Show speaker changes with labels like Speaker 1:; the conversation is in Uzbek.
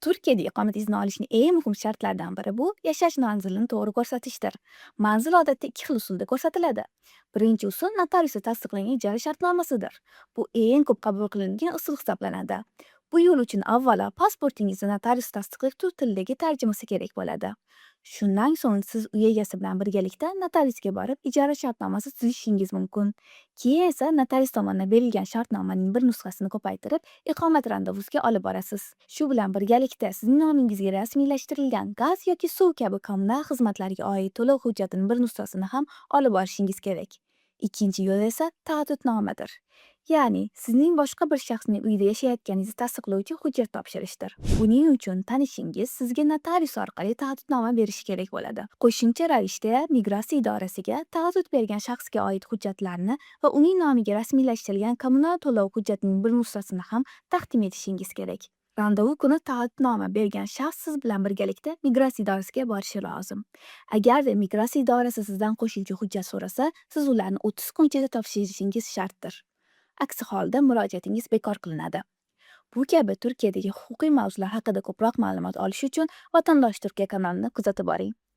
Speaker 1: Turkiyada iqomat izni olishning eng muhim shartlaridan biri bu yashash manzilini to'g'ri ko'rsatishdir. Manzil odatda ikki xil usulda ko'rsatiladi. Birinchi usul notariusda tasdiqlangan ijara shartnomasidir. Bu eng ko'p qabul qilinadigan usul hisoblanadi. Bu yo'l uchun avvalo pasportingizni notarius tasdiqlovchi tildagi tarjimasi kerak bo'ladi. Shundan so'ng siz uy egasi bilan birgalikda notariusga borib ijara shartnomasi tuzishingiz mumkin. Keyin esa notarius tomonidan berilgan shartnomaning bir nusxasini ko'paytirib iqomat randevusiga olib borasiz. Shu bilan birgalikda sizning nomingizga rasmiylashtirilgan gaz yoki suv kabi kommunal xizmatlarga oid to'lov hujjatining bir nusxasini ham olib borishingiz kerak. Ikkinchi yo'l esa taahhudnomadir. Ya'ni sizning boshqa bir shaxsning uyida yashayotganingizni tasdiqlovchi hujjat topshirishdir. Buning uchun tanishingiz sizga notarius orqali taahhudnoma berishi kerak bo'ladi. Qo'shimcha ravishda migratsiya idorasiga taahhud bergan shaxsga oid hujjatlarni va uning nomiga rasmiylashtirilgan kommunal to'lov hujjatining bir nusxasini ham taqdim etishingiz kerak. Randevu kuni taahhudnoma bergan shaxs siz bilan birgalikda migratsiya idorasiga borishi lozim. Agarda migratsiya idorasi sizdan qo'shimcha hujjat so'rasa, siz ularni 30 kun ichida topshirishingiz shartdir. Aksi holda murojaatingiz bekor qilinadi. Bu kabi Turkiyadagi huquqiy mavzular haqida ko'proq ma'lumot olish uchun Vatandosh Turkiya kanalini kuzatib boring.